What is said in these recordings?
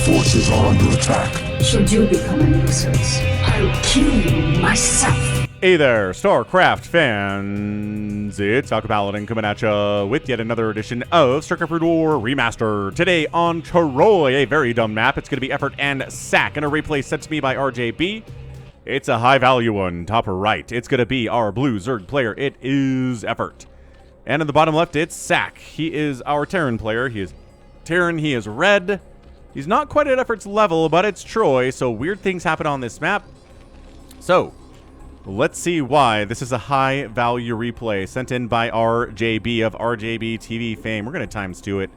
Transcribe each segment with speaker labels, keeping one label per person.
Speaker 1: forces are under attack.
Speaker 2: Should you become a nuisance, I'll kill you myself.
Speaker 3: Hey there, StarCraft fans! It's Paladin coming at ya with yet another edition of StarCraft War Remastered. Today on Troy, a very dumb map. It's going to be Effort and SAC, and a replay sent to me by RJB. It's a high-value one, top right. It's going to be our blue Zerg player. It is Effort. And in the bottom left, it's SAC. He is our Terran player. He is Terran. He is red. He's not quite at Effort's level, but it's Troy, so weird things happen on this map. So, let's see why this is a high-value replay sent in by RJB of RJB TV fame. We're going to ×2 it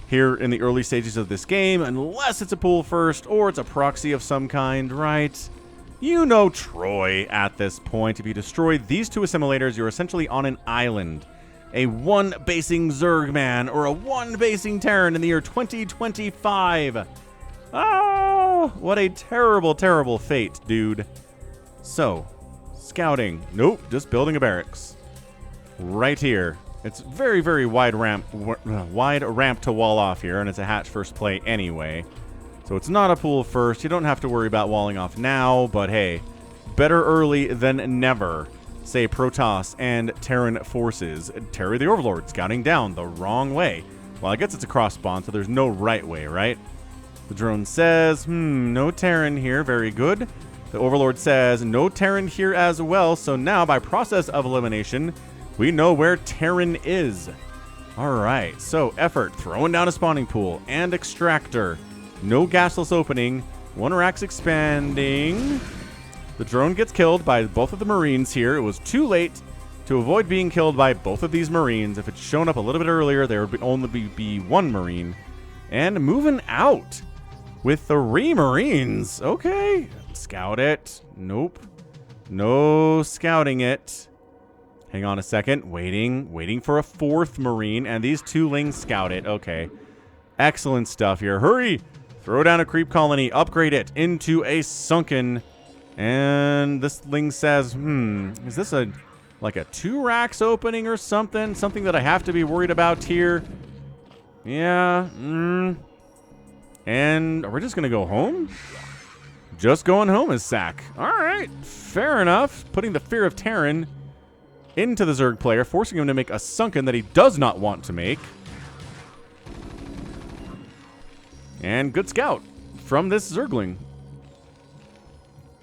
Speaker 3: here in the early stages of this game, unless it's a pool first or it's a proxy of some kind, right? You know Troy at this point. If you destroy these two assimilators, you're essentially on an island. A one-basing Zerg man or a one-basing Terran in the year 2025. Oh, what a terrible, terrible fate, dude. So, scouting. Nope, just building a barracks. Right here. It's very, very wide ramp to wall off here, and it's a hatch first play anyway. So it's not a pool first. You don't have to worry about walling off now, but hey, better early than never. Say Protoss and Terran forces. Terry the Overlord scouting down the wrong way. Well, I guess it's a cross spawn, so there's no right way, right? The drone says, no Terran here. Very good. The Overlord says, no Terran here as well. So now, by process of elimination, we know where Terran is. All right, so Effort throwing down a spawning pool and Extractor. No gasless opening. One rack's expanding. The drone gets killed by both of the Marines here. It was too late to avoid being killed by both of these Marines. If it's shown up a little bit earlier, there would only be one Marine. And moving out with 3 Marines. Okay. Scout it. Nope. No scouting it. Hang on a second. Waiting for a 4th Marine. And these 2 Lings scout it. Okay. Excellent stuff here. Hurry! Throw down a creep colony. Upgrade it into a sunken. And this Ling says, is this like a 2 racks opening or something? Something that I have to be worried about here? Yeah. And are we just going to go home? Just going home is SAC. All right. Fair enough. Putting the fear of Terran into the Zerg player, forcing him to make a sunken that he does not want to make. And good scout from this Zergling.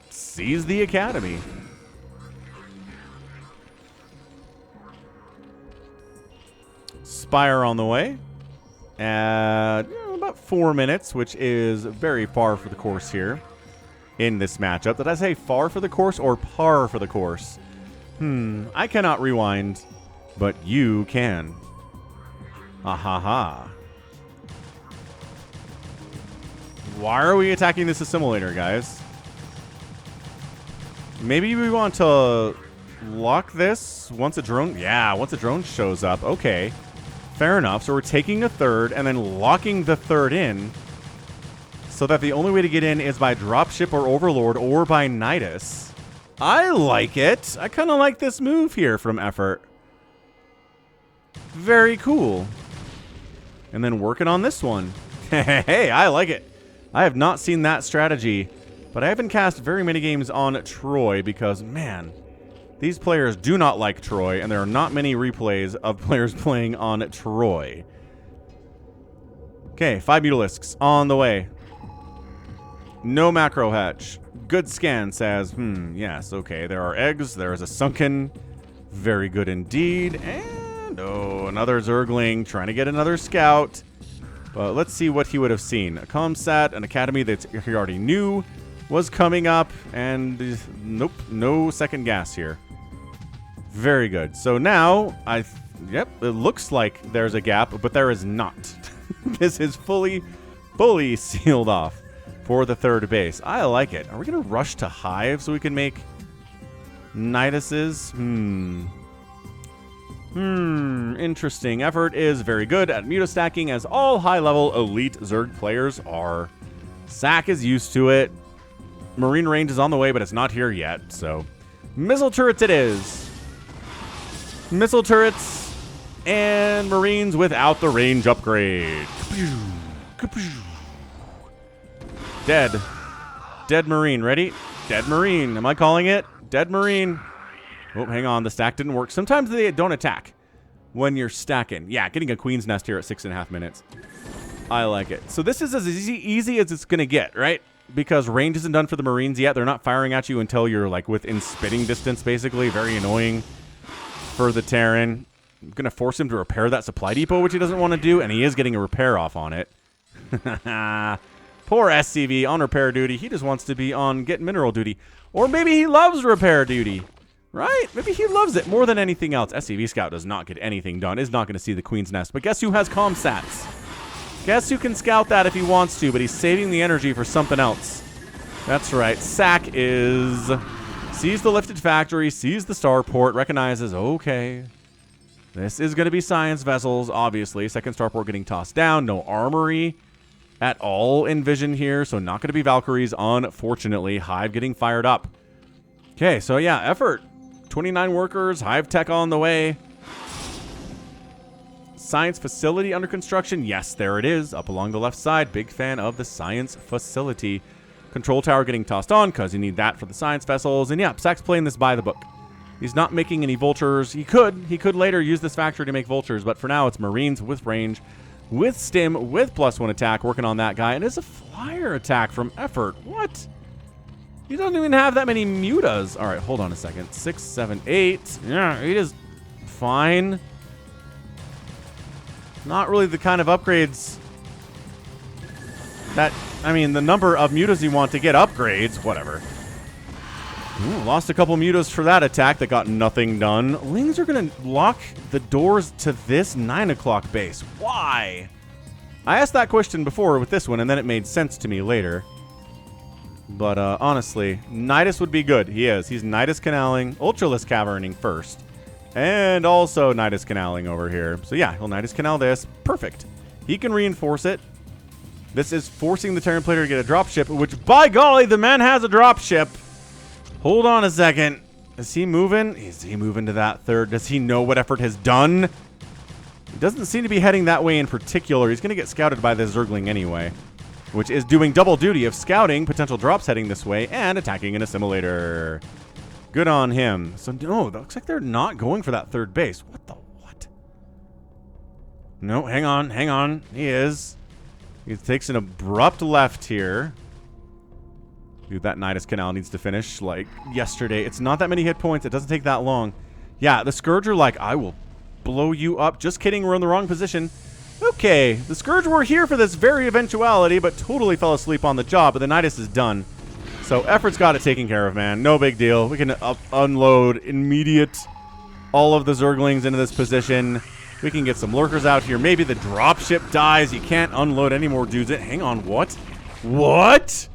Speaker 3: Sees the academy. Spire on the way. About 4 minutes, which is very far for the course here in this matchup. Did I say far for the course or par for the course? I cannot rewind, but you can. Ahaha. Why are we attacking this assimilator, guys? Maybe we want to lock this once a drone... Yeah, once a drone shows up. Okay. Fair enough. So we're taking a 3rd and then locking the 3rd in so that the only way to get in is by dropship or Overlord or by Nidus. I like it. I kind of like this move here from Effort. Very cool. And then working on this one. Hey, I like it. I have not seen that strategy, but I haven't cast very many games on Troy because, man, these players do not like Troy, and there are not many replays of players playing on Troy. Okay, 5 Mutalisks on the way. No macro hatch. Good scan says, yes, okay, there are eggs. There is a sunken. Very good indeed. And, another Zergling trying to get another scout. But let's see what he would have seen. A comsat, an academy that he already knew was coming up, and nope, no second gas here. Very good. So now, it looks like there's a gap, but there is not. This is fully sealed off for the 3rd base. I like it. Are we going to rush to Hive so we can make Niduses? Interesting. Effort is very good at mutastacking, as all high-level elite Zerg players are. SAC is used to it. Marine range is on the way, but it's not here yet, so... Missile turrets it is. Missile turrets and Marines without the range upgrade. Dead. Dead Marine. Ready? Dead Marine. Am I calling it? Dead Marine. Oh, hang on. The stack didn't work. Sometimes they don't attack when you're stacking. Yeah, getting a Queen's Nest here at 6.5 minutes. I like it. So this is as easy as it's going to get, right? Because range isn't done for the Marines yet. They're not firing at you until you're like within spitting distance, basically. Very annoying for the Terran. I'm going to force him to repair that supply depot, which he doesn't want to do, and he is getting a repair off on it. Poor SCV on repair duty. He just wants to be on get mineral duty. Or maybe he loves repair duty, right? Maybe he loves it more than anything else. SCV Scout does not get anything done. Is not going to see the Queen's Nest. But guess who has comsats? Guess who can scout that if he wants to, but he's saving the energy for something else. That's right. SAC sees the lifted factory, sees the starport, recognizes, okay, this is going to be science vessels, obviously. Second starport getting tossed down. No armory at all in vision here, so not going to be Valkyries, unfortunately. Hive getting fired up. Okay, so yeah, effort. 29 workers, Hive tech on the way. Science facility under construction. Yes, there it is, up along the left side. Big fan of the science facility. Control tower getting tossed on because you need that for the science vessels. And yeah, SAC's playing this by the book. He's not making any vultures. He could later use this factory to make vultures, but for now it's Marines with range, with stim, with +1 attack, working on that guy. And it's a flyer attack from effort. What? He doesn't even have that many mutas. All right, hold on a second. 6, 7, 8. Yeah, he is fine. Not really the kind of upgrades that, I mean, the number of mutas you want to get upgrades, whatever. Ooh, lost a couple mutas for that attack that got nothing done. Lings are going to lock the doors to this 9 o'clock base. Why? I asked that question before with this one, and then it made sense to me later. But honestly, Nidus would be good. He is. He's Nidus Canaling, Ultralisk Caverning first. And also Nidus Canaling over here. So yeah, he'll Nidus Canal this. Perfect. He can reinforce it. This is forcing the Terran player to get a dropship, which, by golly, the man has a dropship. Hold on a second. Is he moving? Is he moving to that third? Does he know what effort has done? He doesn't seem to be heading that way in particular. He's going to get scouted by the Zergling anyway, which is doing double duty of scouting potential drops heading this way and attacking an assimilator. Good on him. So, no, that looks like they're not going for that third base. What the what? No, hang on. He is. He takes an abrupt left here. Dude, that Nidus Canal needs to finish like yesterday. It's not that many hit points. It doesn't take that long. Yeah, the Scourge are like, I will blow you up. Just kidding, we're in the wrong position. Okay, the Scourge were here for this very eventuality, but totally fell asleep on the job, but the Nidus is done. So effort's got it taken care of, man. No big deal. We can unload immediate all of the Zerglings into this position. We can get some lurkers out here. Maybe the dropship dies. You can't unload any more dudes. Hang on, what? What?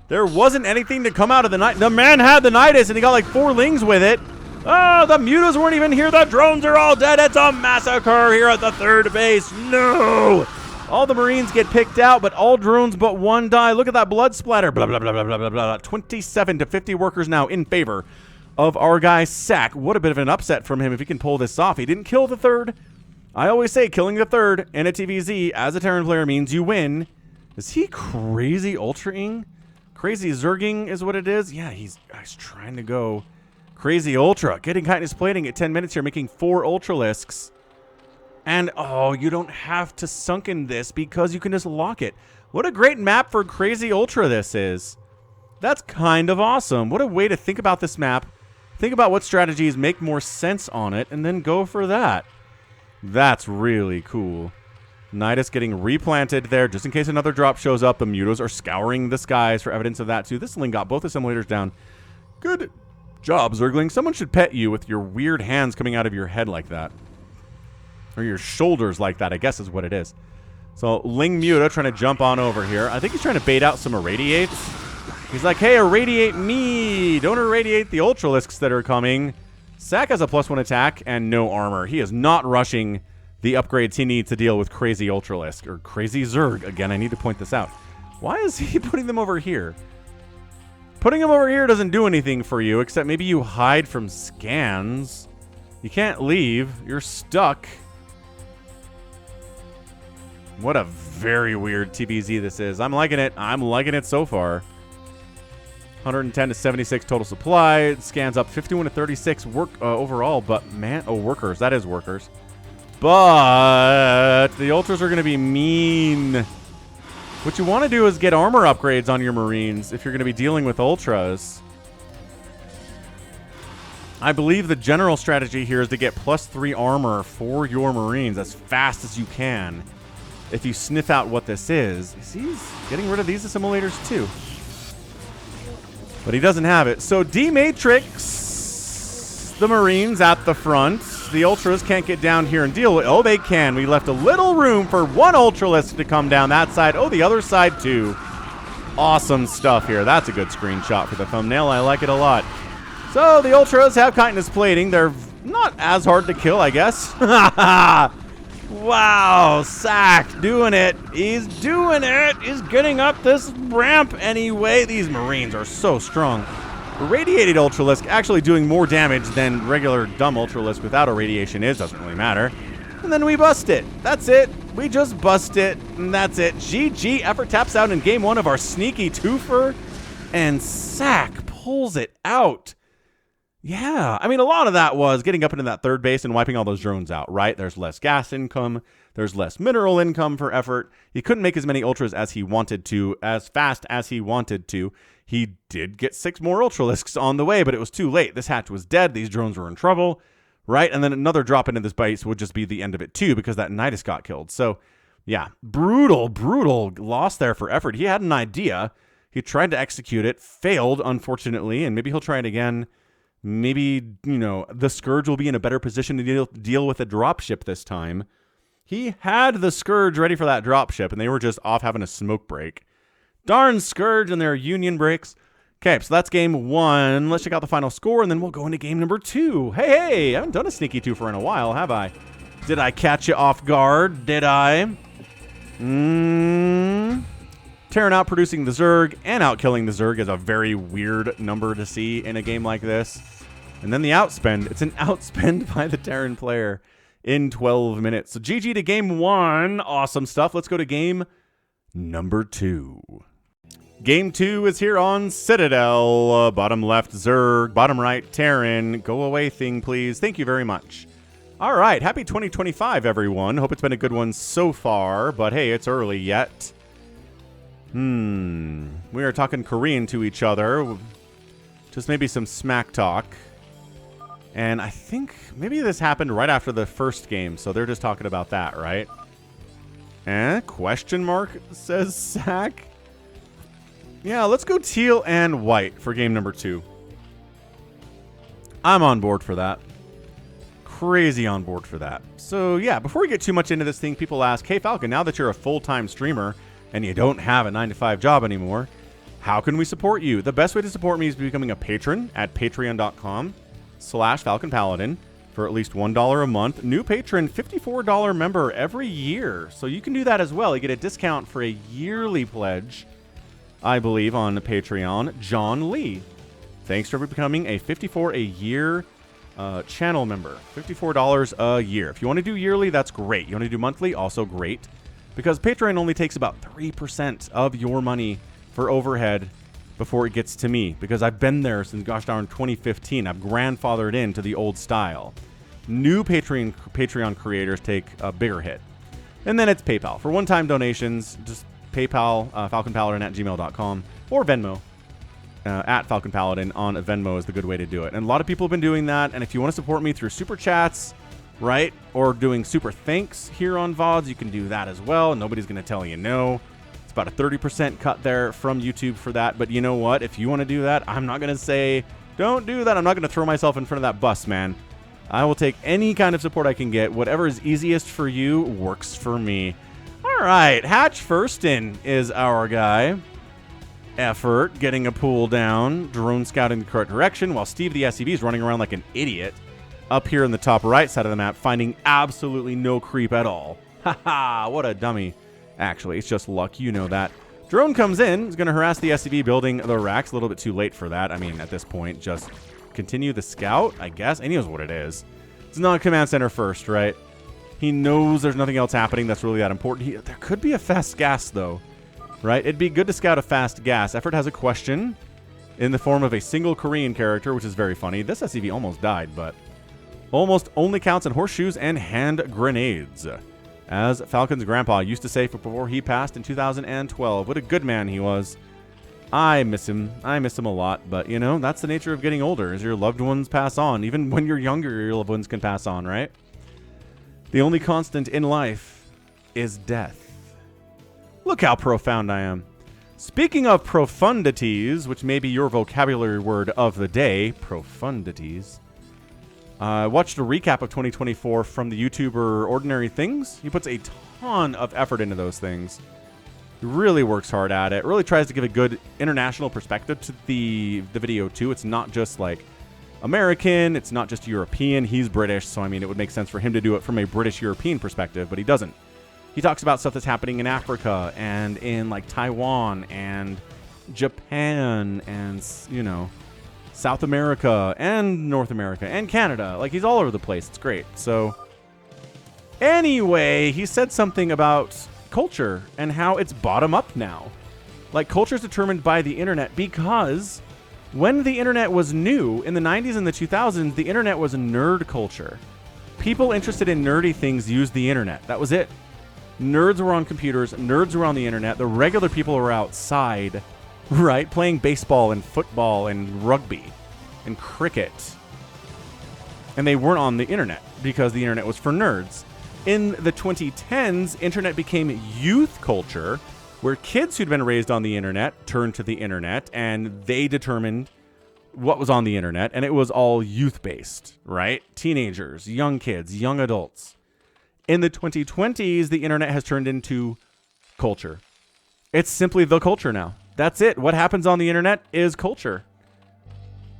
Speaker 3: There wasn't anything to come out of the night. The man had the Nidus, and he got like 4 lings with it. Oh, the mutas weren't even here. The drones are all dead. It's a massacre here at the third base. No! All the Marines get picked out, but all drones but 1 die. Look at that blood splatter. Blah, blah, blah, blah, blah, blah, blah. 27 to 50 workers now in favor of our guy, SAC. What a bit of an upset from him if he can pull this off. He didn't kill the third. I always say killing the third in a TVZ as a Terran player means you win. Is he crazy ultra-ing? Crazy Zerging is what it is? Yeah, he's trying to go crazy ultra. Getting kindness plating at 10 minutes here, making 4 ultralisks. And, oh, you don't have to sunken this because you can just lock it. What a great map for crazy ultra this is. That's kind of awesome. What a way to think about this map. Think about what strategies make more sense on it, and then go for that. That's really cool. Nidus getting replanted there just in case another drop shows up. The mutos are scouring the skies for evidence of that too. This Ling got both assimilators down. Good job, Zergling. Someone should pet you with your weird hands coming out of your head like that. Or your shoulders like that, I guess is what it is. So Ling Muta trying to jump on over here. I think he's trying to bait out some irradiates. He's like, hey, irradiate me. Don't irradiate the ultralisks that are coming. SAC has a +1 attack and no armor. He is not rushing the upgrades he needs to deal with crazy ultralisk or crazy Zerg. Again, I need to point this out. Why is he putting them over here? Putting them over here doesn't do anything for you, except maybe you hide from scans. You can't leave. You're stuck. What a very weird TBZ this is. I'm liking it. I'm liking it so far. 110 to 76 total supply. It scans up 51 to 36 overall, but man, workers. That is workers. But the ultras are going to be mean. What you want to do is get armor upgrades on your Marines if you're going to be dealing with ultras. I believe the general strategy here is to get +3 armor for your Marines as fast as you can. If you sniff out what this is, he's getting rid of these assimilators too. But he doesn't have it. So D-Matrix the Marines at the front. The Ultras can't get down here and deal with... Oh, they can. We left a little room for one Ultralisk to come down that side. Oh, the other side too. Awesome stuff here. That's a good screenshot for the thumbnail. I like it a lot. So the Ultras have chitinous plating. They're not as hard to kill, I guess. Wow, sSak doing it. He's doing it. He's getting up this ramp anyway. These Marines are so strong. Irradiated Ultralisk actually doing more damage than regular dumb Ultralisk without irradiation is. Doesn't really matter. And then we bust it. That's it. We just bust it, and that's it. GG. Effort taps out in game 1 of our sneaky twofer, and sSak pulls it out. Yeah, I mean, a lot of that was getting up into that third base and wiping all those drones out, right? There's less gas income. There's less mineral income for effort. He couldn't make as many ultras as he wanted to, as fast as he wanted to. He did get 6 more Ultralisks on the way, but it was too late. This hatch was dead. These drones were in trouble, right? And then another drop into this base would just be the end of it too, because that Nidus got killed. So, yeah, brutal, brutal loss there for effort. He had an idea. He tried to execute it, failed, unfortunately, and maybe he'll try it again. Maybe, you know, the Scourge will be in a better position to deal with a dropship this time. He had the Scourge ready for that dropship, and they were just off having a smoke break. Darn Scourge and their Union breaks. Okay, so that's game 1. Let's check out the final score, and then we'll go into game number 2. Hey, I haven't done a sneaky twofer in a while, have I? Did I catch you off guard? Did I? Tearing out, producing the Zerg, and out-killing the Zerg is a very weird number to see in a game like this. And then the outspend. It's an outspend by the Terran player in 12 minutes. So GG to game 1. Awesome stuff. Let's go to game number 2. Game 2 is here on Citadel. Bottom left Zerg, bottom right Terran. Go away thing, please. Thank you very much. All right. Happy 2025, everyone. Hope it's been a good one so far, but hey, it's early yet. We are talking Korean to each other. Just maybe some smack talk. And I think maybe this happened right after the first game, so they're just talking about that, right? Question mark, says sSak. Yeah, let's go teal and white for game number 2. I'm on board for that. Crazy on board for that. So yeah, before we get too much into this thing, people ask, hey Falcon, now that you're a full-time streamer and you don't have a 9-to-5 job anymore, how can we support you? The best way to support me is becoming a patron at patreon.com/Falcon Paladin for at least $1 a month. New patron, $54 member every year. So you can do that as well. You get a discount for a yearly pledge, I believe, on Patreon. John Lee. Thanks for becoming a $54 a year channel member. $54 a year. If you want to do yearly, that's great. You want to do monthly, also great. Because Patreon only takes about 3% of your money for overhead before it gets to me. Because I've been there since, gosh darn, 2015. I've grandfathered into the old style. New Patreon creators take a bigger hit. And then it's PayPal. For one-time donations, just PayPal, falconpaladin@gmail.com, or Venmo. At Falcon Paladin on Venmo is the good way to do it. And a lot of people have been doing that. And if you want to support me through super chats, right, or doing super thanks here on VODs, you can do that as well. Nobody's going to tell you no. It's about a 30% cut there from YouTube for that. But you know what? If you want to do that, I'm not going to say, don't do that. I'm not going to throw myself in front of that bus, man. I will take any kind of support I can get. Whatever is easiest for you works for me. All right, Hatch Firstin is our guy. Effort, getting a pool down. Drone scouting the correct direction, while Steve the SCV is running around like an idiot up here in the top right side of the map, finding absolutely no creep at all. Haha, what a dummy. Actually, it's just luck. You know that. Drone comes in, is going to harass the SCV building the racks. A little bit too late for that. I mean, at this point, just continue the scout, I guess. And he knows what it is. It's not command center first, right? He knows there's nothing else happening that's really that important. There could be a fast gas, though, right? It'd be good to scout a fast gas. Effort has a question in the form of a single Korean character, which is very funny. This SCV almost died, but almost only counts in horseshoes and hand grenades. As Falcon's grandpa used to say before he passed in 2012. What a good man he was. I miss him. I miss him a lot, but, you know, that's the nature of getting older, is your loved ones pass on. Even when you're younger, your loved ones can pass on, right? The only constant in life is death. Look how profound I am. Speaking of profundities, which may be your vocabulary word of the day, profundities. I watched a recap of 2024 from the YouTuber Ordinary Things. He puts a ton of effort into those things. He really works hard at it. Really tries to give a good international perspective to the video, too. It's not just, like, American. It's not just European. He's British, so, I mean, it would make sense for him to do it from a British-European perspective, but he doesn't. He talks about stuff that's happening in Africa and in, like, Taiwan and Japan and, you know, South America and North America and Canada. Like, he's all over the place. It's great. So, anyway, he said something about culture and how it's bottom up now. Like, culture is determined by the internet because when the internet was new, in the 90s and the 2000s, the internet was nerd culture. People interested in nerdy things used the internet. That was it. Nerds were on computers. Nerds were on the internet. The regular people were outside, right? Playing baseball and football and rugby and cricket. And they weren't on the internet because the internet was for nerds. In the 2010s, internet became youth culture, where kids who'd been raised on the internet turned to the internet and they determined what was on the internet, and it was all youth-based, right? Teenagers, young kids, young adults. In the 2020s, the internet has turned into culture. It's simply the culture now. That's it. What happens on the internet is culture,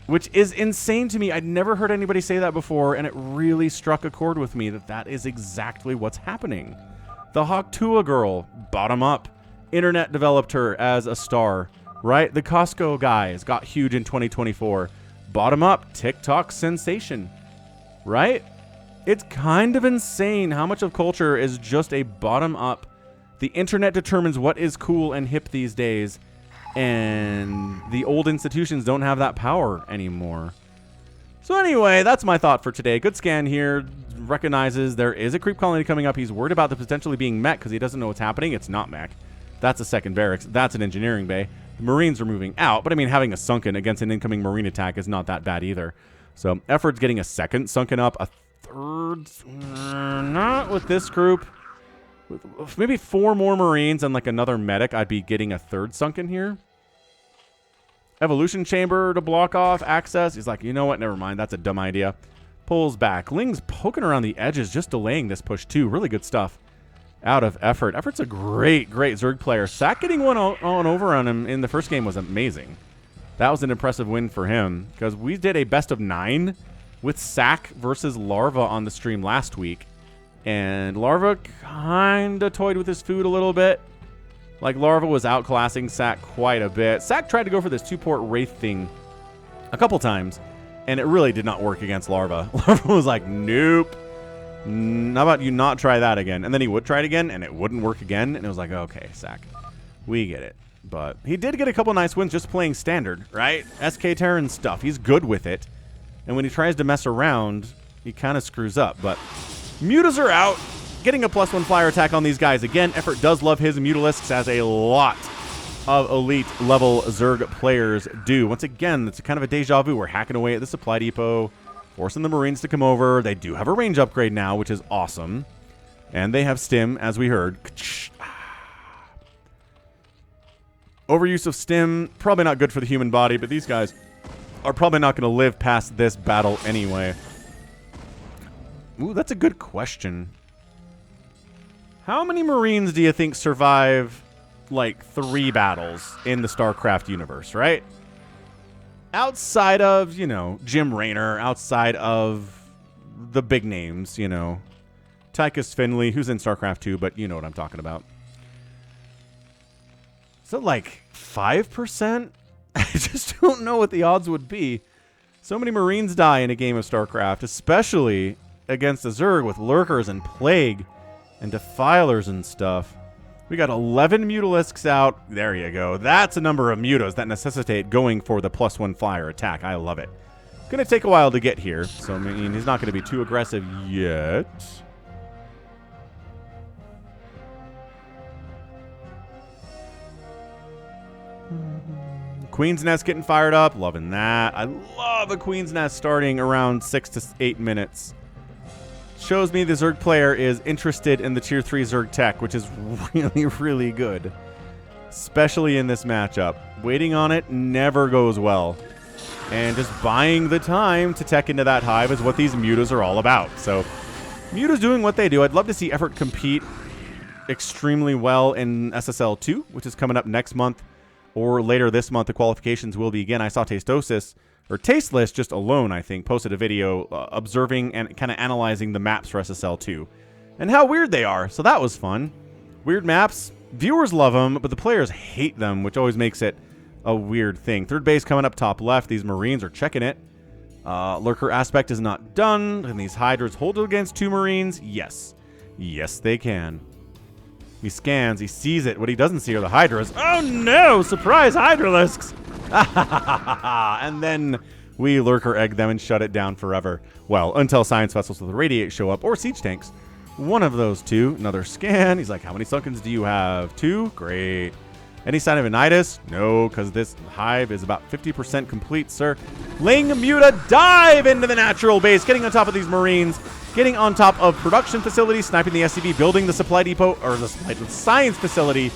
Speaker 3: which is insane to me. I'd never heard anybody say that before, and it really struck a chord with me that that is exactly what's happening. The Hawktua girl, bottom up, internet developed her as a star, right? The Costco guys got huge in 2024. Bottom up, TikTok sensation, right? It's kind of insane how much of culture is just a bottom up. The internet determines what is cool and hip these days, and the old institutions don't have that power anymore. So anyway, that's my thought for today. Good scan here. Recognizes there is a creep colony coming up. He's worried about the potentially being mech because he doesn't know what's happening. It's not mech. That's a second barracks. That's an engineering bay. The Marines are moving out, but I mean, having a sunken against an incoming Marine attack is not that bad either. So effort's getting a second sunken up. A third, not with this group. With maybe 4 more Marines and like another medic, I'd be getting a third sunken here. Evolution chamber to block off access. He's like, you know what? Never mind. That's a dumb idea. Pulls back. Ling's poking around the edges, just delaying this push too. Really good stuff out of effort. Effort's a great Zerg player. SAK getting one on over on him in the first game was amazing. That was an impressive win for him because we did a best of 9 with SAK versus Larva on the stream last week. And Larva kind of toyed with his food a little bit. Like, Larva was outclassing SAK quite a bit. SAK tried to go for this 2-port Wraith thing a couple times, and it really did not work against Larva. Larva was like, nope. How about you not try that again? And then he would try it again, and it wouldn't work again. And it was like, okay, SAK, we get it. But he did get a couple nice wins just playing standard, right? SK Terran stuff. He's good with it. And when he tries to mess around, he kind of screws up. But Mutas are out. Getting a +1 flyer attack on these guys. Again, Effort does love his Mutalisks, as a lot of elite level Zerg players do. Once again, it's kind of a deja vu. We're hacking away at the supply depot, forcing the Marines to come over. They do have a range upgrade now, which is awesome. And they have stim, as we heard. Overuse of stim, probably not good for the human body, but these guys are probably not going to live past this battle anyway. Ooh, that's a good question. How many Marines do you think survive, like, 3 battles in the StarCraft universe, right? Outside of, you know, Jim Raynor, outside of the big names, you know, Tychus Finley, who's in StarCraft 2, but you know what I'm talking about. Is it like 5%? I just don't know what the odds would be. So many Marines die in a game of StarCraft, especially against the Zerg with Lurkers and Plague and Defilers and stuff. We got 11 Mutalisks out. There you go. That's a number of Mutas that necessitate going for the +1 flyer attack. I love it. Going to take a while to get here, so I mean, he's not going to be too aggressive yet. Queen's Nest getting fired up. Loving that. I love a Queen's Nest starting around 6 to 8 minutes. Shows me the Zerg player is interested in the tier 3 Zerg tech, which is really, really good. Especially in this matchup. Waiting on it never goes well. And just buying the time to tech into that hive is what these Mutas are all about. So, Mutas doing what they do. I'd love to see Effort compete extremely well in SSL 2, which is coming up next month. Or later this month, the qualifications will begin. I saw Tasteless just alone, I think, posted a video observing and kind of analyzing the maps for SSL 2 and how weird they are. So that was fun. Weird maps. Viewers love them, but the players hate them, which always makes it a weird thing. Third base coming up top left. These Marines are checking it. Lurker aspect is not done. Can these Hydras hold against 2 Marines? Yes. Yes, they can. He scans. He sees it. What he doesn't see are the Hydras. Oh, no! Surprise Hydralisks! And then we Lurker egg them and shut it down forever. Well, until Science Vessels with Radiate show up, or Siege Tanks. One of those two. Another scan. He's like, how many Sunkens do you have? 2? Great. Any sign of Anitis? No, because this hive is about 50% complete, sir. Ling Muta dive into the natural base, getting on top of these Marines, getting on top of production facilities, sniping the SCV, building the supply depot, or the science facility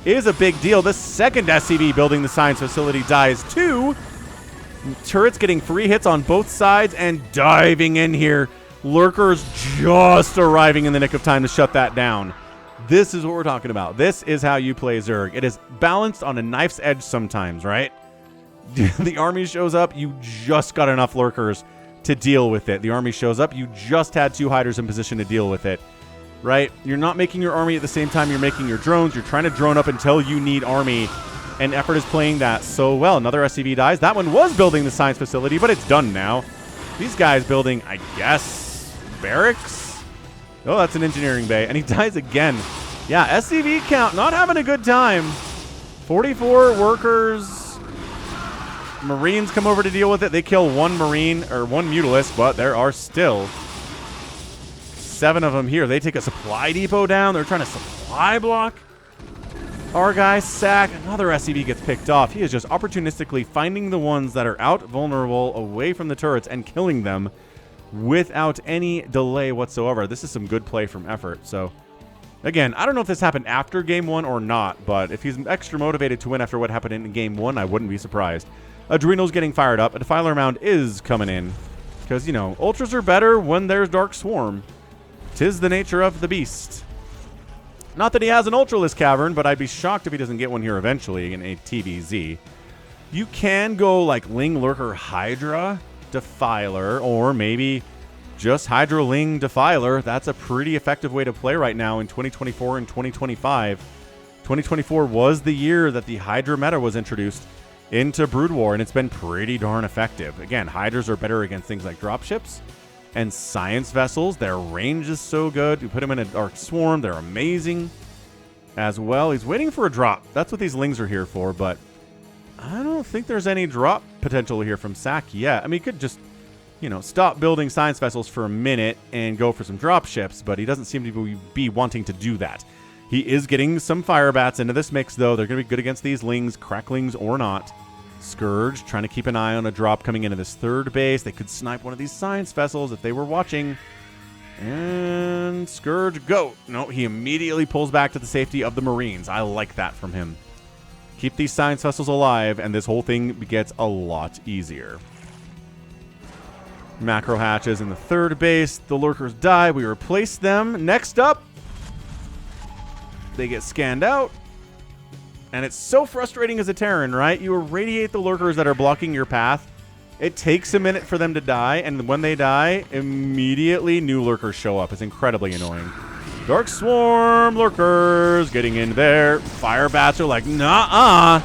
Speaker 3: is a big deal. The second SCV building the science facility dies too. Turrets getting free hits on both sides and diving in here. Lurkers just arriving in the nick of time to shut that down. This is what we're talking about. This is how you play Zerg. It is balanced on a knife's edge sometimes, right? The army shows up, you just got enough Lurkers to deal with it. The army shows up, you just had 2 Hydras in position to deal with it. Right? You're not making your army at the same time you're making your drones. You're trying to drone up until you need army. And Effort is playing that so well. Another SCV dies. That one was building the science facility, but it's done now. These guys building, I guess, barracks? Oh, that's an engineering bay. And he dies again. Yeah, SCV count, not having a good time. 44 workers. Marines come over to deal with it. They kill 1 Marine, or 1 Mutalisk, but there are still 7 of them here. They take a supply depot down. They're trying to supply block our guy, SSak. Another SCV gets picked off. He is just opportunistically finding the ones that are out vulnerable away from the turrets and killing them without any delay whatsoever. This is some good play from Effort. So, again, I don't know if this happened after Game 1 or not, but if he's extra motivated to win after what happened in Game 1, I wouldn't be surprised. Adrenal's getting fired up. A Defiler Mound is coming in because, you know, Ultras are better when there's Dark Swarm. 'Tis the nature of the beast. Not that he has an Ultralisk Cavern, but I'd be shocked if he doesn't get one here eventually in a TVZ. You can go like Ling Lurker Hydra Defiler, or maybe just Hydra Ling Defiler. That's a pretty effective way to play right now in 2024 and 2025. 2024 was the year that the Hydra meta was introduced into Brood War, and it's been pretty darn effective. Again, Hydras are better against things like dropships and science vessels. Their range is so good. You put them in a Dark Swarm, they're amazing as well. He's waiting for a drop. That's what these Lings are here for, but I don't think there's any drop potential here from SSak yet. I mean, he could just, you know, stop building science vessels for a minute and go for some drop ships, but he doesn't seem to be wanting to do that. He is getting some fire bats into this mix, though. They're going to be good against these Lings, Cracklings or not. Scourge trying to keep an eye on a drop coming into this third base. They could snipe one of these science vessels if they were watching. And Scourge, go. No, he immediately pulls back to the safety of the Marines. I like that from him. Keep these science vessels alive, and this whole thing gets a lot easier. Macro hatches in the third base. The Lurkers die. We replace them. Next up, they get scanned out. And it's so frustrating as a Terran, right? You irradiate the Lurkers that are blocking your path. It takes a minute for them to die, and when they die, immediately new Lurkers show up. It's incredibly annoying. Dark Swarm Lurkers getting in there. Fire bats are like, nah-uh.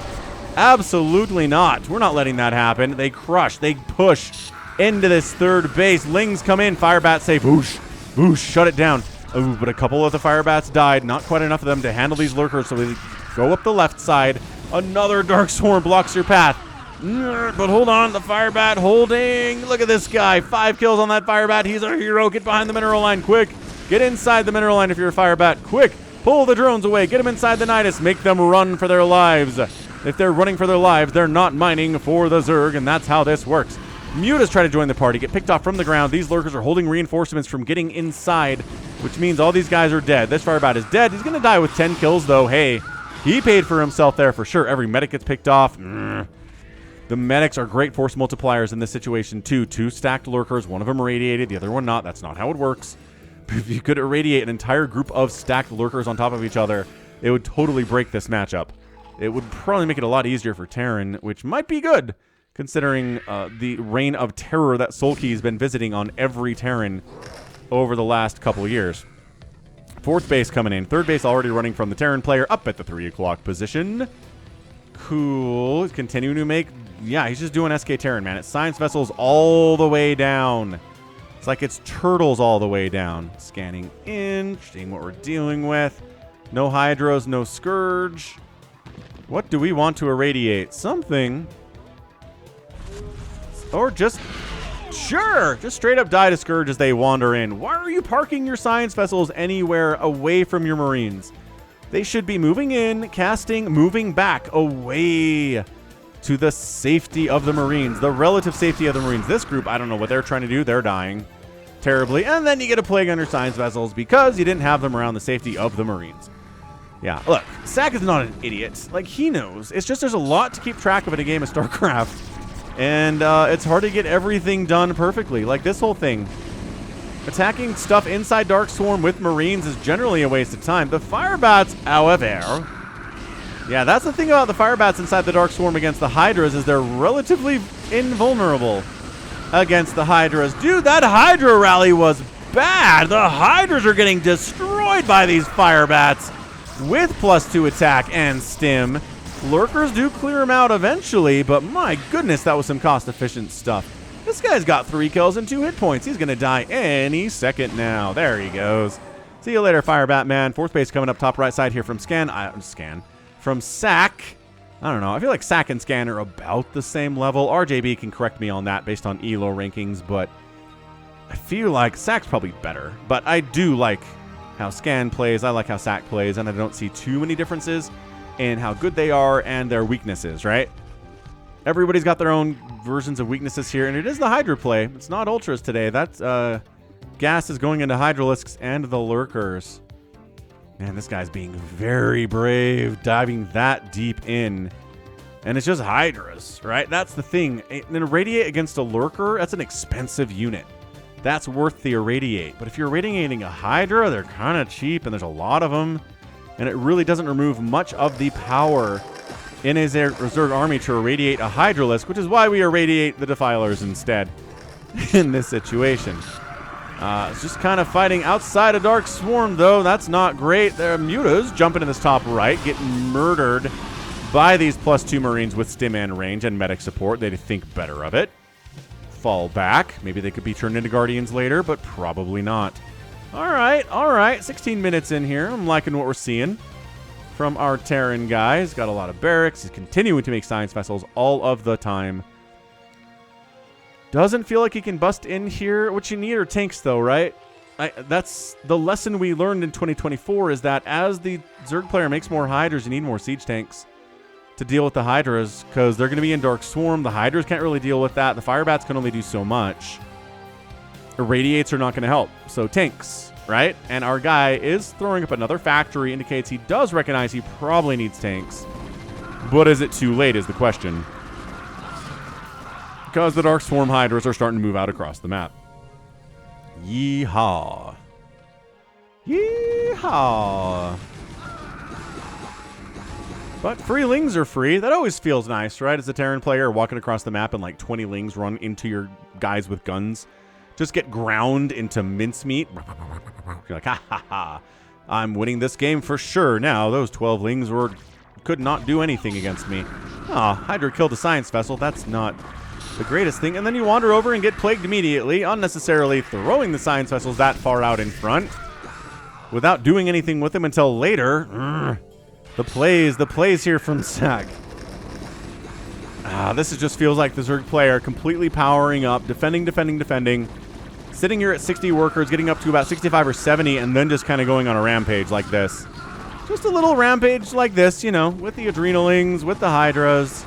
Speaker 3: Absolutely not. We're not letting that happen. They crush. They push. into this third base. Lings come in. Firebats say, boosh, boosh, shut it down. Ooh, but a couple of the Firebats died. Not quite enough of them to handle these lurkers, so they go up the left side. Another Dark Swarm blocks your path. But hold on, the Firebat holding. Look at this guy. 5 kills on that Firebat. He's our hero. Get behind the mineral line, quick. Get inside the mineral line if you're a Firebat, quick. Pull the drones away. Get them inside the Nidus. Make them run for their lives. If they're running for their lives, they're not mining for the Zerg, and that's how this works. Mutas try to join the party, get picked off from the ground. These lurkers are holding reinforcements from getting inside, which means all these guys are dead. This Firebat is dead. He's going to die with 10 kills, though. Hey, he paid for himself there for sure. Every medic gets picked off. The medics are great force multipliers in this situation, too. 2 stacked lurkers, one of them irradiated, the other one not. That's not how it works. If you could irradiate an entire group of stacked lurkers on top of each other, it would totally break this matchup. It would probably make it a lot easier for Terran, which might be good, considering the reign of terror that Sulky has been visiting on every Terran over the last couple of years. 4th base coming in. 3rd base already running from the Terran player up at the 3 o'clock position. Cool. He's continuing to make... Yeah, he's just doing SK Terran, man. It's science vessels all the way down. It's like it's turtles all the way down. Scanning in, seeing what we're dealing with. No Hydras, no Scourge. What do we want to irradiate? Something... Or just, sure, just straight up die to Scourge as they wander in. Why are you parking your science vessels anywhere away from your Marines? They should be moving in, casting, moving back away to the safety of the Marines, the relative safety of the Marines. This group, I don't know what they're trying to do. They're dying terribly. And then you get a plague on your science vessels because you didn't have them around the safety of the Marines. Yeah, look, SSak is not an idiot. Like, he knows. It's just there's a lot to keep track of in a game of StarCraft. And it's hard to get everything done perfectly. Like this whole thing. Attacking stuff inside Dark Swarm with Marines is generally a waste of time. The Firebats, however... Yeah, that's the thing about the Firebats inside the Dark Swarm against the Hydras is they're relatively invulnerable against the Hydras. Dude, that Hydra rally was bad. The Hydras are getting destroyed by these Firebats with +2 attack and stim. Lurkers do clear him out eventually, but my goodness, that was some cost-efficient stuff. This guy's got 3 kills and 2 hit points. He's going to die any second now. There he goes. See you later, Firebat man. 4th base coming up top right side here from from SSak. I don't know. I feel like SSak and Scan are about the same level. RJB can correct me on that based on ELO rankings, but I feel like SSak's probably better. But I do like how Scan plays. I like how SSak plays, and I don't see too many differences in how good they are and their weaknesses, right? Everybody's got their own versions of weaknesses here, and it is the Hydra play. It's not Ultras today. That's gas is going into Hydralisks and the Lurkers. Man, this guy's being very brave, diving that deep in. And it's just Hydras, right? That's the thing. An Irradiate against a Lurker, that's an expensive unit. That's worth the Irradiate. But if you're irradiating a Hydra, they're kind of cheap, and there's a lot of them. And it really doesn't remove much of the power in his Zerg army to irradiate a Hydralisk, which is why we irradiate the Defilers instead in this situation. It's just kind of fighting outside of Dark Swarm, though. That's not great. There are Mutas jumping in this top right, getting murdered by these +2 Marines with stim and range and medic support. They'd think better of it. Fall back. Maybe they could be turned into Guardians later, but probably not. All right. 16 minutes in here. I'm liking what we're seeing from our Terran guy. He's got a lot of barracks. He's continuing to make science vessels all of the time. Doesn't feel like he can bust in here. What you need are tanks, though, right? That's the lesson we learned in 2024 is that as the Zerg player makes more Hydras, you need more siege tanks to deal with the Hydras because they're going to be in Dark Swarm. The Hydras can't really deal with that. The Firebats can only do so much. Irradiates are not going to help. So tanks, right? And our guy is throwing up another factory, indicates he does recognize he probably needs tanks. But is it too late is the question. Because the Dark Swarm Hydras are starting to move out across the map. Yeehaw. Yeehaw. But free lings are free. That always feels nice, right? As a Terran player walking across the map and like 20 lings run into your guys with guns. Just get ground into mincemeat. You're like, ha ha ha. I'm winning this game for sure. Now, those 12 lings could not do anything against me. Oh, Hydra killed a science vessel. That's not the greatest thing. And then you wander over and get plagued immediately, unnecessarily throwing the science vessels that far out in front without doing anything with them until later. The plays here from sSak. This just feels like the Zerg player completely powering up, defending, sitting here at 60 workers, getting up to about 65 or 70, and then just kind of going on a rampage like this. Just a little rampage like this, you know, with the Adrenalings, with the Hydras.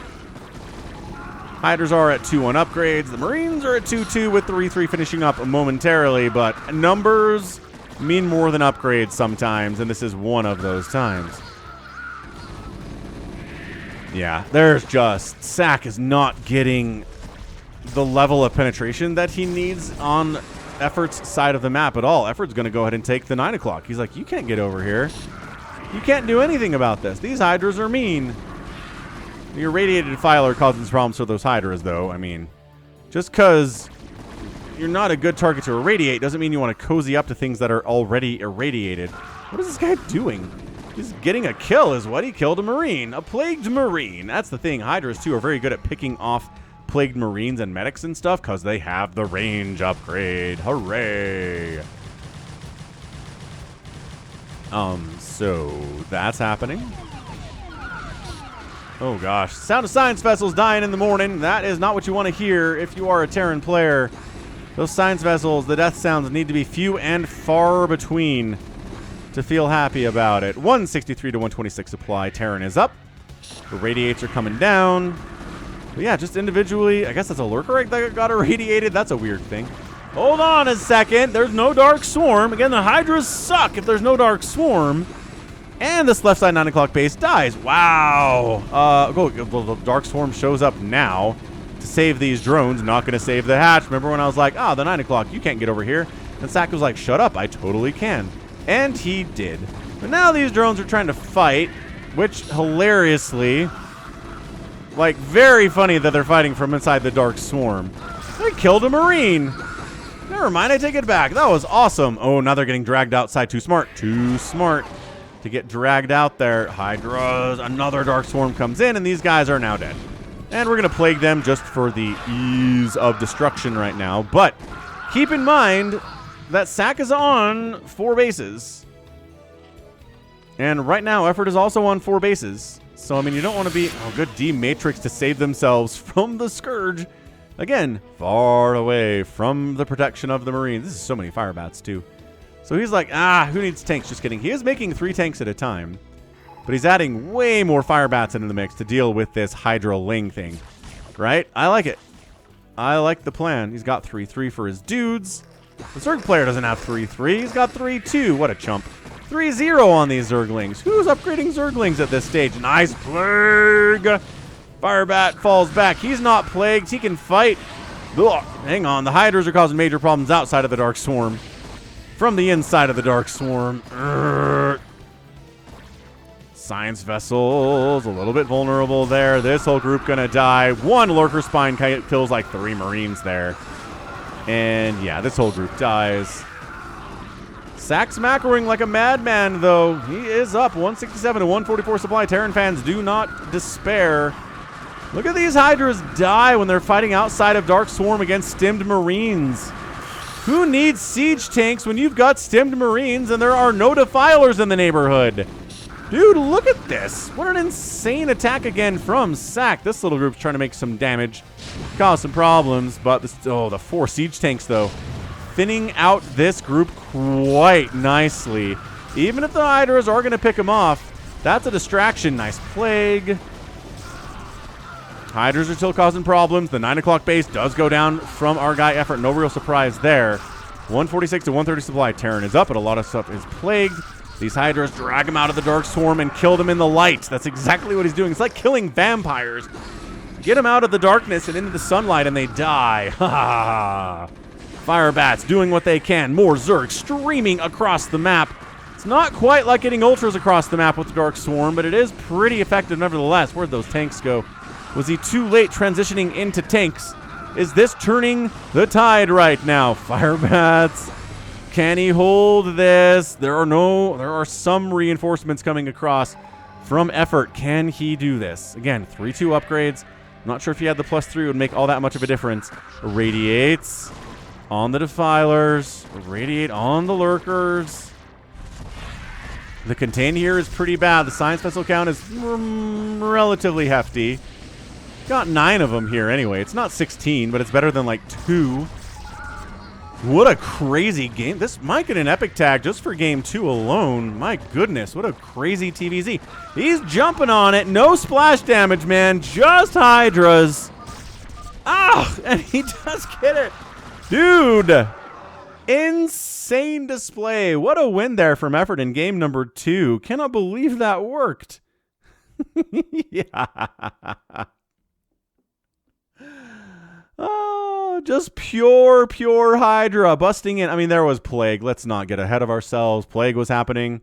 Speaker 3: Hydras are at 2-1 upgrades. The Marines are at 2-2 with 3-3 finishing up momentarily, but numbers mean more than upgrades sometimes, and this is one of those times. Yeah, there's just... sSak is not getting the level of penetration that he needs on Effort's side of the map at all. Effort's going to go ahead and take the 9 o'clock. He's like, you can't get over here. You can't do anything about this. These Hydras are mean. The irradiated Filer causes problems for those Hydras, though. I mean, just because you're not a good target to irradiate doesn't mean you want to cozy up to things that are already irradiated. What is this guy doing? He's getting a kill is what he killed a Marine. A plagued Marine. That's the thing. Hydras, too, are very good at picking off plagued Marines and medics and stuff because they have the range upgrade. Hooray. So that's happening. Oh, gosh. Sound of science vessels dying in the morning. That is not what you want to hear if you are a Terran player. Those science vessels, the death sounds need to be few and far between to feel happy about it. 163 to 126 supply. Terran is up. The radiates are coming down. But yeah, just individually, I guess that's a lurker that got irradiated. That's a weird thing. Hold on a second. There's no Dark Swarm. Again, the Hydras suck if there's no Dark Swarm. And this left side 9 o'clock base dies. Wow. Well, the Dark Swarm shows up now to save these drones. Not going to save the hatch. Remember when I was like, the 9 o'clock, you can't get over here. And sSak was like, shut up. I totally can. And he did. But now these drones are trying to fight, which hilariously, like, very funny that they're fighting from inside the Dark Swarm. They killed a Marine. Never mind, I take it back. That was awesome. Oh, now they're getting dragged outside. Too smart. Too smart to get dragged out there. Hydras. Another Dark Swarm comes in, and these guys are now dead. And we're going to plague them just for the ease of destruction right now. But keep in mind that sSak is on 4 bases. And right now, Effort is also on 4 bases. So, I mean, you don't want to be... Oh, good D-Matrix to save themselves from the Scourge. Again, far away from the protection of the Marines. This is so many fire bats, too. So he's like, who needs tanks? Just kidding. He is making 3 tanks at a time. But he's adding way more fire bats into the mix to deal with this Hydra Ling thing. Right? I like it. I like the plan. He's got 3-3 for his dudes. The Zerg player doesn't have 3-3. He's got 3-2. What a chump. 3-0 on these Zerglings. Who's upgrading Zerglings at this stage? Nice plague. Firebat falls back. He's not plagued. He can fight. Ugh. Hang on. The Hydras are causing major problems outside of the Dark Swarm. From the inside of the Dark Swarm. Science vessels. A little bit vulnerable there. This whole group gonna die. 1 Lurker Spine kills like 3 Marines there. And yeah, this whole group dies. sSak's macroing like a madman, though. He is up 167 to 144 supply. Terran fans, do not despair. Look at these Hydras die when they're fighting outside of Dark Swarm against stemmed Marines. Who needs siege tanks when you've got stemmed Marines and there are no defilers in the neighborhood? Dude, look at this. What an insane attack again from sSak. This little group's trying to make some damage, cause some problems, but the 4 siege tanks, though, thinning out this group quite nicely. Even if the Hydras are going to pick them off, that's a distraction. Nice plague. Hydras are still causing problems. The 9 o'clock base does go down from our guy Effort. No real surprise there. 146 to 130 supply. Terran is up, but a lot of stuff is plagued. These Hydras drag him out of the Dark Swarm and kill them in the light. That's exactly what he's doing. It's like killing vampires. Get them out of the darkness and into the sunlight, and they die. Ha ha ha. Fire bats doing what they can. More Zerg streaming across the map. It's not quite like getting Ultras across the map with the Dark Swarm, but it is pretty effective nevertheless. Where'd those tanks go? Was he too late transitioning into tanks? Is this turning the tide right now? Fire bats. Can he hold this? There are some reinforcements coming across from Effort. Can he do this? Again, 3-2 upgrades. Not sure if he had the +3 would make all that much of a difference. Radiates on the Defilers. Radiate on the Lurkers. The contain here is pretty bad. The science vessel count is relatively hefty. Got 9 of them here anyway. It's not 16, but it's better than like 2. What a crazy game. This might get an epic tag just for game 2 alone. My goodness, what a crazy TVZ. He's jumping on it. No splash damage, man. Just Hydras. Ah, and he does get it. Dude. Insane display. What a win there from Effort in game number 2. Cannot believe that worked. Yeah. Oh, just pure Hydra busting in. I mean, there was Plague. Let's not get ahead of ourselves. Plague was happening.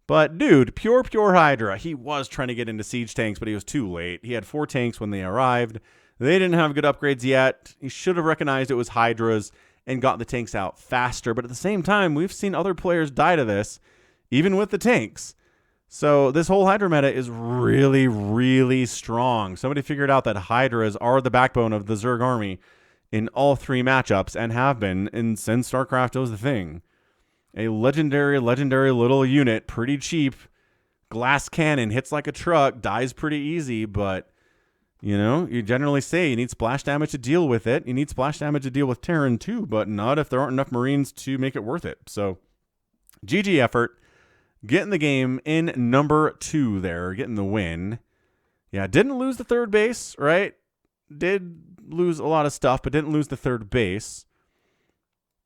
Speaker 3: But, dude, pure Hydra. He was trying to get into siege tanks, but he was too late. He had 4 tanks when they arrived. They didn't have good upgrades yet. He should have recognized it was Hydras and got the tanks out faster. But at the same time, we've seen other players die to this, even with the tanks. So this whole Hydra meta is really strong. Somebody figured out that Hydras are the backbone of the Zerg army in all 3 matchups and have been since StarCraft was the thing. A legendary little unit, pretty cheap. Glass cannon, hits like a truck, dies pretty easy, but you know, you generally say you need splash damage to deal with it. You need splash damage to deal with Terran too, but not if there aren't enough Marines to make it worth it. So GG Effort. Getting the game in number 2 there. Getting the win. Yeah, didn't lose the 3rd base, right? Did lose a lot of stuff, but didn't lose the 3rd base.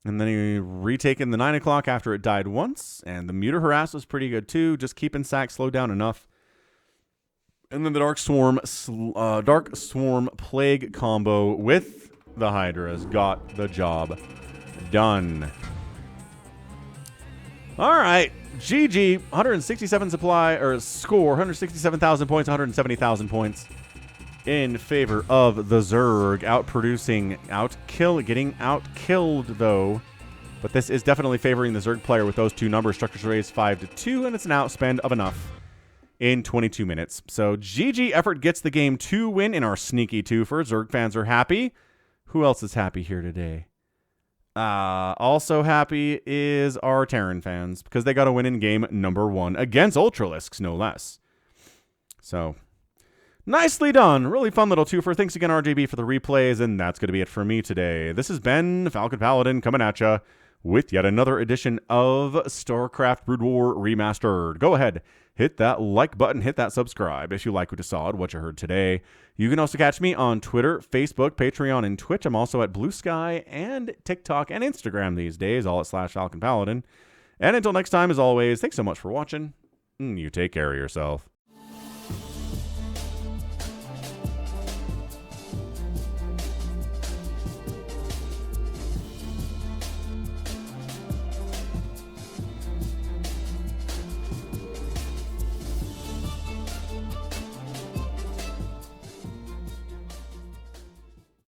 Speaker 3: And then he retaken the 9 o'clock after it died once. And the Muter Harass was pretty good too. Just keeping SAC slowed down enough. And then the Dark Swarm Plague combo with the Hydras got the job done. All right. GG, 167 supply, or score, 167,000 points, 170,000 points in favor of the Zerg. Getting out-killed, though. But this is definitely favoring the Zerg player with those 2 numbers. Structures raised 5-2, and it's an outspend of enough in 22 minutes. So GG Effort gets the game 2 win in our sneaky twofer. Zerg fans are happy. Who else is happy here today? Also happy is our Terran fans because they got a win in game number 1 against Ultralisks, no less. So, nicely done. Really fun little twofer. Thanks again, RJB, for the replays, and that's going to be it for me today. This has been Falcon Paladin coming at ya with yet another edition of StarCraft Brood War Remastered. Go ahead, hit that like button, hit that subscribe if you like what you saw and what you heard today. You can also catch me on Twitter, Facebook, Patreon, and Twitch. I'm also at Blue Sky and TikTok and Instagram these days, all at /Falcon Paladin. And until next time, as always, thanks so much for watching. You take care of yourself.